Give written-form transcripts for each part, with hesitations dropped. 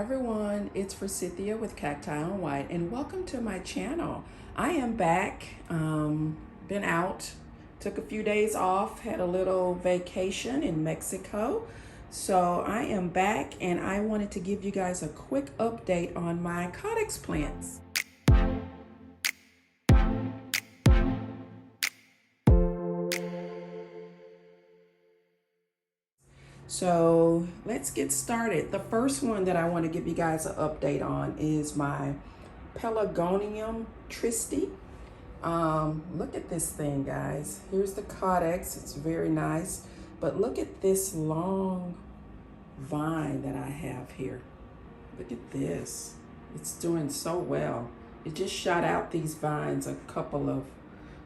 everyone, it's Forsythia with CactiOnWhite and welcome to my channel. I am back, been out, took a few days off, had a little vacation in Mexico. So I am back and I wanted to give you guys a quick update on my Caudex plants. So let's get started. The first one that I want to give you guys an update on is my Pelargonium Tristi. Look at this thing, guys. Here's the Caudex. It's very nice. But look at this long vine that I have here. Look at this. It's doing so well. It just shot out these vines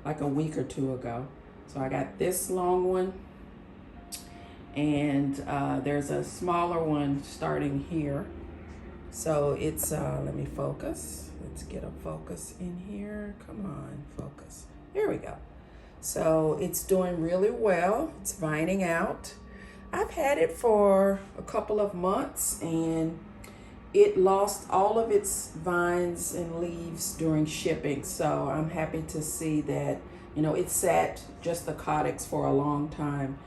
like a week or two ago. So I got this long one. And there's a smaller one starting here. So it's, let me focus. Let's get a focus in here. Come on, focus. Here we go. So it's doing really well. It's vining out. I've had it for a couple of months and it lost all of its vines and leaves during shipping. So I'm happy to see that, you know, it sat just the Caudex for a long time.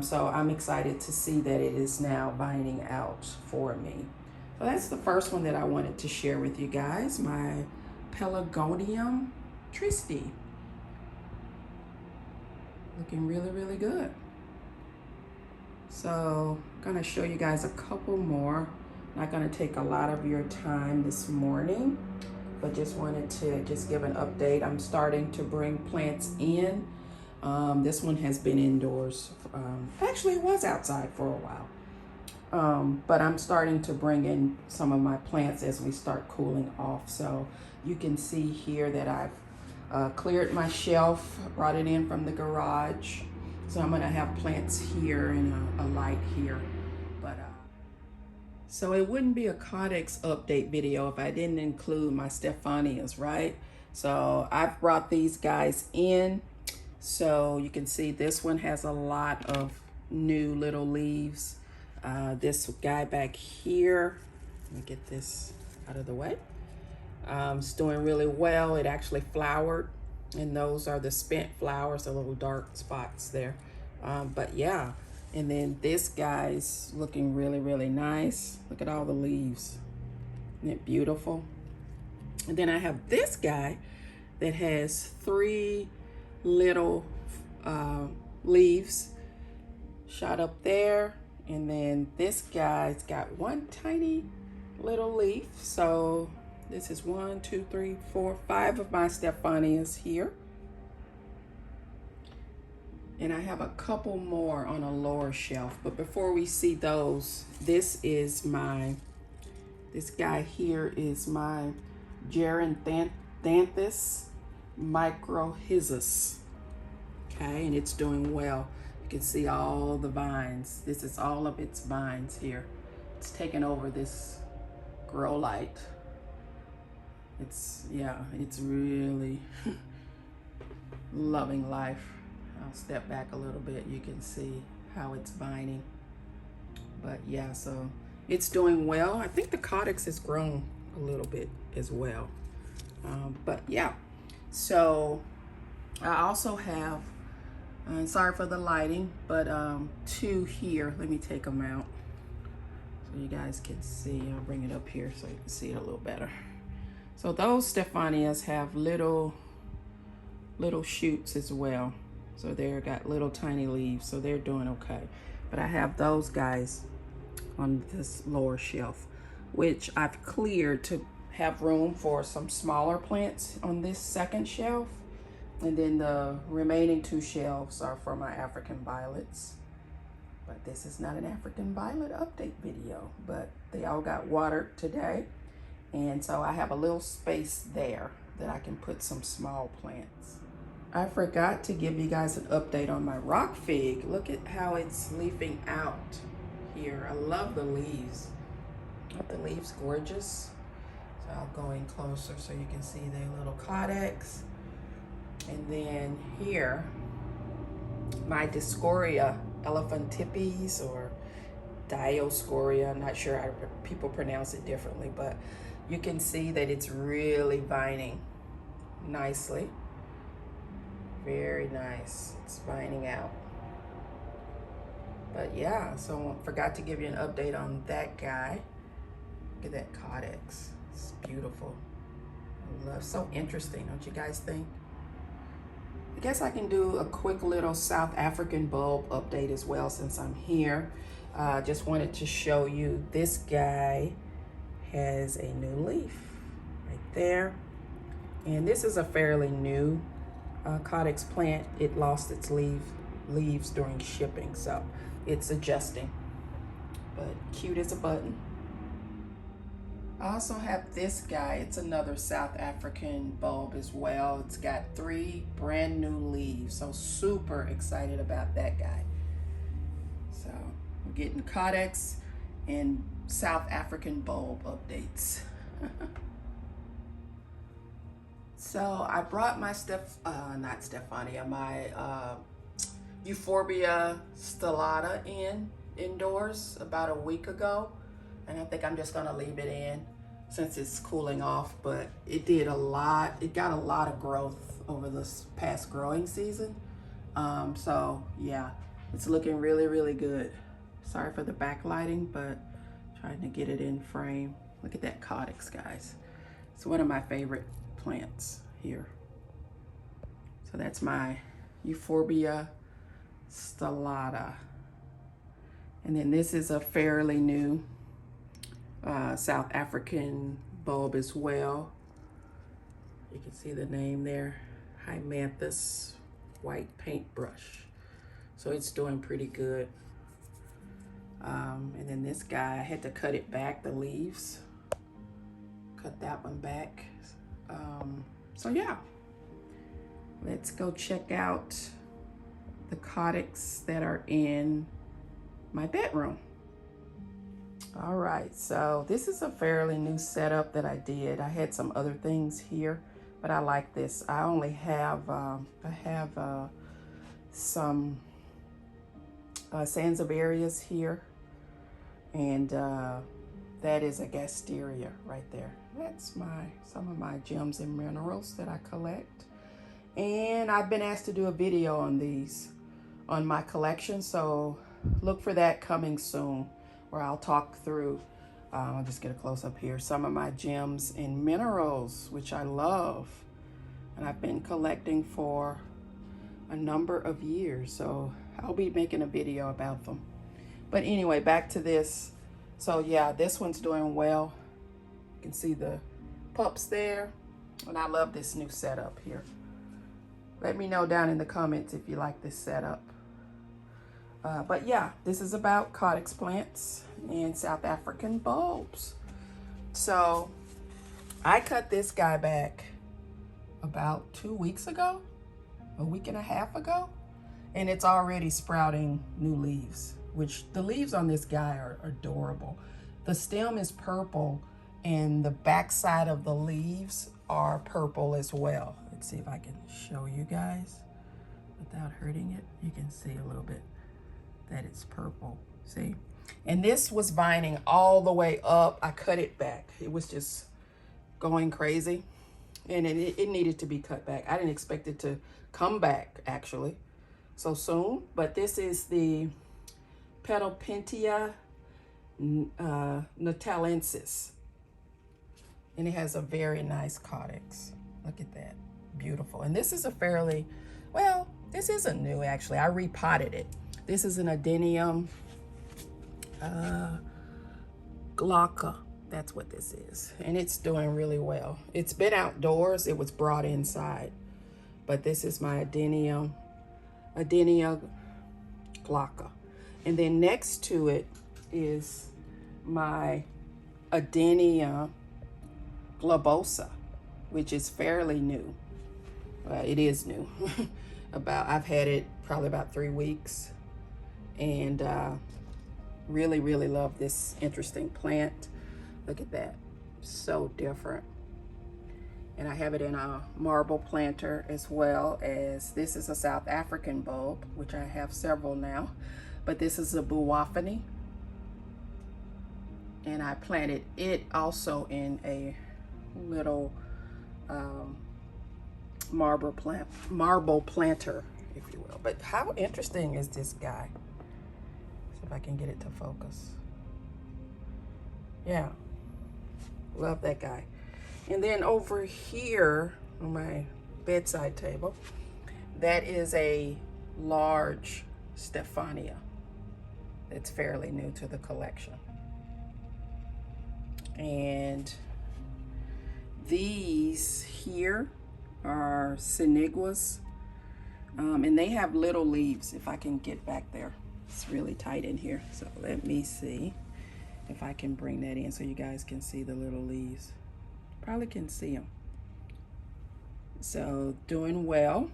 So I'm excited to see that it is now vining out for me. So that's the first one that I wanted to share with you guys, my Pelargonium Tristi. Looking really, really good. So I'm gonna show you guys a couple more. Not gonna take a lot of your time this morning, but just wanted to give an update. I'm starting to bring plants in. This one has been indoors. Actually, it was outside for a while. But I'm starting to bring in some of my plants as we start cooling off. So you can see here that I've cleared my shelf, brought it in from the garage. So I'm gonna have plants here and a light here. But so it wouldn't be a Caudex update video if I didn't include my Stephanias, right? So I've brought these guys in. So you can see this one has a lot of new little leaves. This guy back here, let me get this out of the way. It's doing really well. It actually flowered, and those are the spent flowers, the little dark spots there. But yeah, and then this guy's looking really, really nice. Look at all the leaves. Isn't it beautiful? And then I have this guy that has 3 little leaves shot up there, and then this guy's got 1 tiny little leaf. So this is 1, 2, 3, 4, 5 of my Stephanias here, and I have a couple more on a lower shelf. But before we see those, this guy here is my Geranthus microhyzus. Okay, and it's doing well. You can see all the vines. This is all of its vines here. It's taken over this grow light. It's really loving life. I'll step back a little bit. You can see how it's vining. But yeah, so it's doing well. I think the Caudex has grown a little bit as well. But yeah, so I also have, sorry for the lighting, but 2 here. Let me take them out so you guys can see. I'll bring it up here so you can see it a little better. So those Stephanias have little shoots as well. So they've got little tiny leaves, so they're doing okay. But I have those guys on this lower shelf, which I've cleared to have room for some smaller plants on this second shelf. And then the remaining 2 shelves are for my African violets. But this is not an African violet update video, but they all got watered today. And so I have a little space there that I can put some small plants. I forgot to give you guys an update on my rock fig. Look at how it's leafing out here. I love the leaves. Aren't the leaves gorgeous? So I'll go in closer so you can see the little Caudex. And then here, my Discoria elephantipes, or Dioscorea. I'm not sure how people pronounce it differently, but you can see that it's really vining nicely. Very nice. It's vining out. But yeah, so forgot to give you an update on that guy. Look at that Caudex. It's beautiful. I love, so interesting, don't you guys think? I guess I can do a quick little South African bulb update as well since I'm here. Just wanted to show you this guy has a new leaf right there. And this is a fairly new Caudex plant. It lost its leaves during shipping, so it's adjusting, but cute as a button. I also have this guy. It's another South African bulb as well. It's got 3 brand new leaves, so super excited about that guy. So we're getting Caudex and South African bulb updates. So I brought my my Euphorbia stellata indoors about a week ago. And I think I'm just gonna leave it in since it's cooling off, but it did a lot. It got a lot of growth over this past growing season. So yeah, it's looking really, really good. Sorry for the backlighting, but trying to get it in frame. Look at that Caudex, guys. It's one of my favorite plants here. So that's my Euphorbia stellata. And then this is a fairly new South African bulb as well. You can see the name there, Mantis white paintbrush. So it's doing pretty good. And then this guy, I had to cut it back, the leaves. Cut that one back. So yeah, let's go check out the Caudex that are in my bedroom. All right, so this is a fairly new setup that I did. I had some other things here, but I like this. I only have, some Sansevierias here, and that is a gasteria right there. That's some of my gems and minerals that I collect. And I've been asked to do a video on these, on my collection, so look for that coming soon, where I'll talk through, I'll just get a close up here, some of my gems and minerals, which I love. And I've been collecting for a number of years, so I'll be making a video about them. But anyway, back to this. So yeah, this one's doing well. You can see the pups there. And I love this new setup here. Let me know down in the comments if you like this setup. But yeah, this is about Caudex plants and South African bulbs. So I cut this guy back about 2 weeks ago, a week and a half ago, and it's already sprouting new leaves, which the leaves on this guy are adorable. The stem is purple and the backside of the leaves are purple as well. Let's see if I can show you guys without hurting it. You can see a little bit that it's purple, see? And this was vining all the way up. I cut it back. It was just going crazy, and it needed to be cut back. I didn't expect it to come back actually so soon, but this is the Pelargonium Natalensis, and it has a very nice Caudex. Look at that, beautiful. And this is a fairly, well, this isn't new actually. I repotted it. This is an Adenium glauca. That's what this is. And it's doing really well. It's been outdoors. It was brought inside. But this is my Adenia glauca. And then next to it is my Adenia globosa, which is fairly new. It is new. I've had it probably about 3 weeks. And really, really love this interesting plant. Look at that, so different. And I have it in a marble planter, as well as this is a South African bulb, which I have several now. But this is a Buwaphony, and I planted it also in a little marble planter, if you will. But how interesting is this guy? See if I can get it to focus. Yeah, love that guy. And then over here on my bedside table, that is a large Stephania. It's fairly new to the collection. And these here are Senigwas, and they have little leaves. If I can get back there, it's really tight in here. So let me see if I can bring that in so you guys can see the little leaves. Probably can see them. So doing well.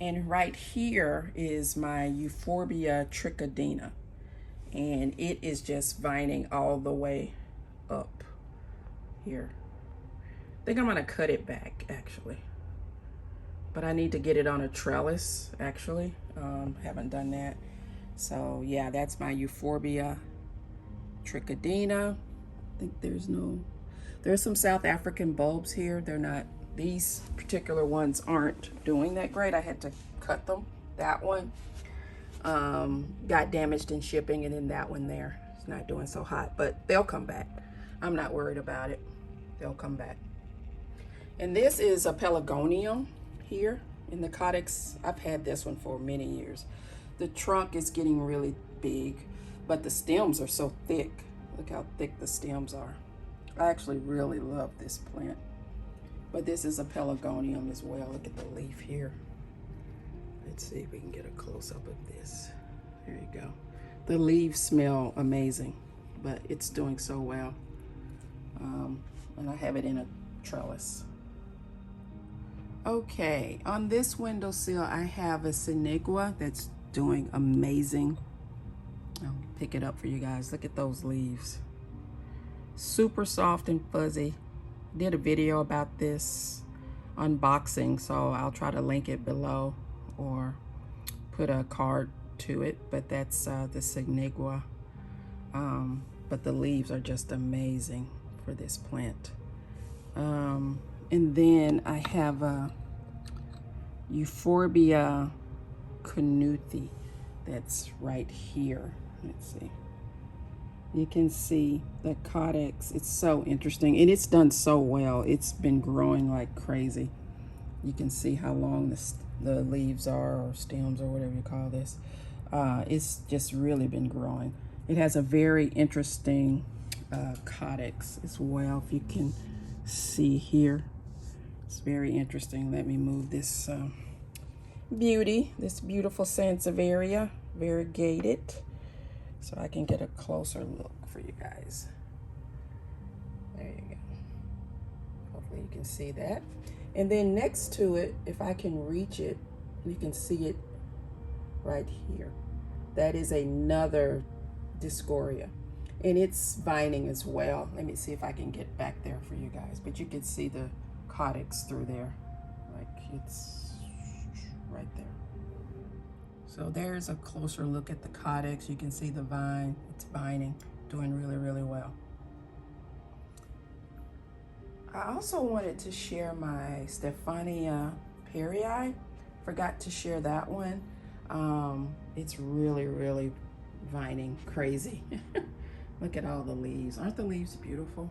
And right here is my Euphorbia Trichodina, and it is just vining all the way up here. I think I'm gonna cut it back actually, but I need to get it on a trellis actually. Haven't done that. So yeah, that's my Euphorbia Trichodina. I think there's some South African bulbs here. They're not, these particular ones aren't doing that great. I had to cut them. That one got damaged in shipping, and then that one there, it's not doing so hot, but they'll come back. I'm not worried about it. They'll come back. And this is a Pelargonium here in the Caudex. I've had this one for many years. The trunk is getting really big, but the stems are so thick. Look how thick the stems are. I actually really love this plant. But this is a Pelargonium as well. Look at the leaf here. Let's see if we can get a close-up of this. There you go. The leaves smell amazing, but it's doing so well. And I have it in a trellis. Okay, on this windowsill, I have a Sennegua that's doing amazing. I'll pick it up for you guys. Look at those leaves. Super soft and fuzzy. Did a video about this unboxing, so I'll try to link it below or put a card to it, but that's the Sennegua. But the leaves are just amazing for this plant. And then I have a Euphorbia Trichodina that's right here. Let's see. You can see the Caudex. It's so interesting, and it's done so well. It's been growing like crazy. You can see how long the leaves are, or stems, or whatever you call this. It's just really been growing. It has a very interesting Caudex as well, if you can see here. It's very interesting. Let me move this this beautiful Sansevieria, variegated, so I can get a closer look for you guys. There you go. Hopefully you can see that. And then next to it, if I can reach it, you can see it right here. That is another Discoria, and it's vining as well. Let me see if I can get back there for you guys, but you can see the Caudex through there, like it's right there. So there's a closer look at the Caudex. You can see the vine. It's vining, doing really, really well. I also wanted to share my Stephania Perieye. Forgot to share that one. It's really, really vining crazy. Look at all the leaves. Aren't the leaves beautiful?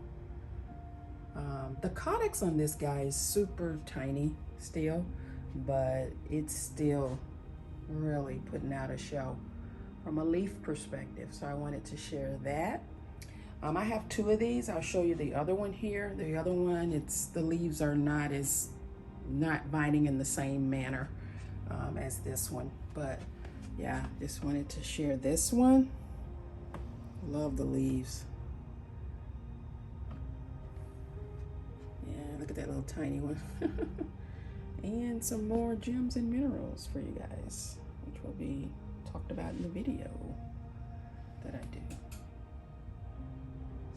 The Caudex on this guy is super tiny still, but it's still really putting out a show from a leaf perspective. So I wanted to share that. I have two of these. I'll show you the other one here. The other one, the leaves are not vining in the same manner as this one. But yeah, just wanted to share this one. Love the leaves. Yeah, look at that little tiny one. And some more gems and minerals for you guys, which will be talked about in the video that I do.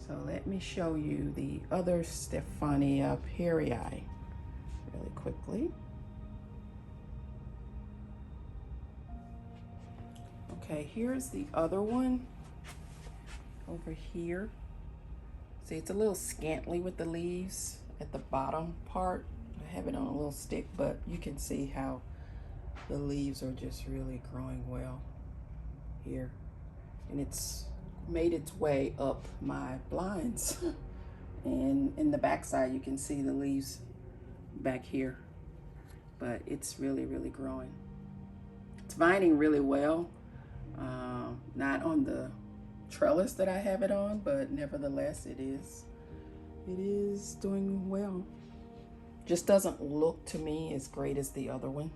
So let me show you the other Stephania Perieye really quickly. Okay, here's the other one. over here. See, it's a little scantily with the leaves at the bottom part. I have it on a little stick, but you can see how the leaves are just really growing well here. And it's made its way up my blinds. And in the back side, you can see the leaves back here. But it's really, really growing. It's vining really well. Not on the trellis that I have it on, but nevertheless, it is doing well. Just doesn't look to me as great as the other one.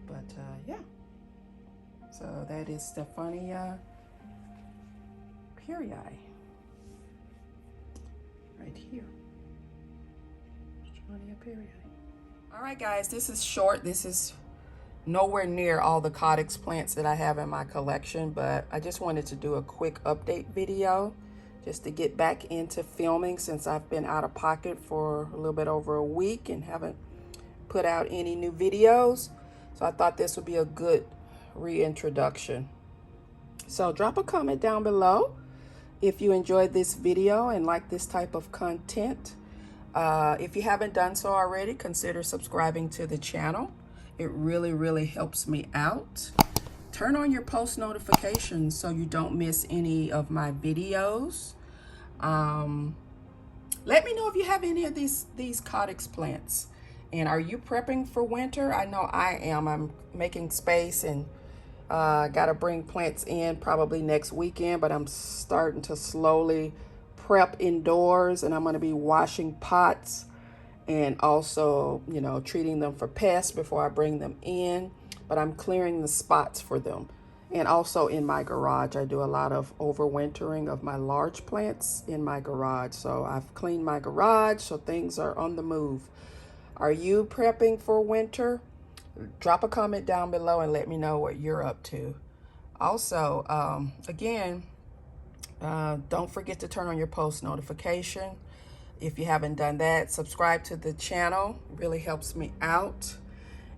But yeah. So that is Stephania Perieye. Right here. Stephania Perieye. All right, guys, this is short. This is nowhere near all the Caudex plants that I have in my collection, but I just wanted to do a quick update video just to get back into filming since I've been out of pocket for a little bit over a week and haven't put out any new videos. So I thought this would be a good reintroduction. So drop a comment down below if you enjoyed this video and like this type of content. If you haven't done so already, consider subscribing to the channel. It really, really helps me out. Turn on your post notifications so you don't miss any of my videos. Let me know if you have any of these Caudex plants. And are you prepping for winter? I know I am. I'm making space and got to bring plants in probably next weekend, but I'm starting to slowly prep indoors, and I'm going to be washing pots and also, you know, treating them for pests before I bring them in. But I'm clearing the spots for them. And also in my garage, I do a lot of overwintering of my large plants in my garage. So I've cleaned my garage, so things are on the move. Are you prepping for winter? Drop a comment down below and let me know what you're up to. Also, again, don't forget to turn on your post notification. If you haven't done that, subscribe to the channel. It really helps me out.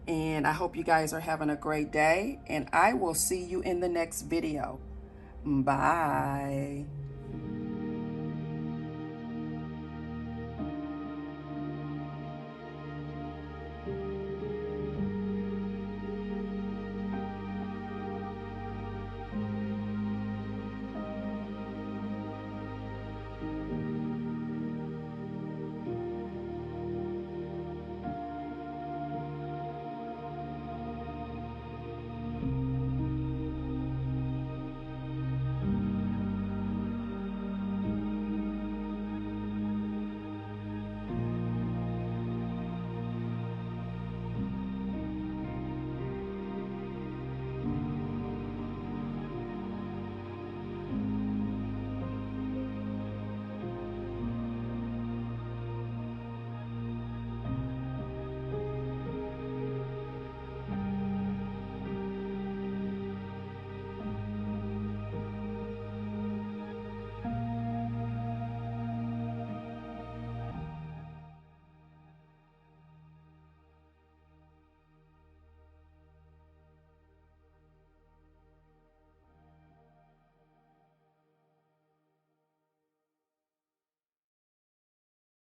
And I hope you guys are having a great day. And I will see you in the next video. Bye.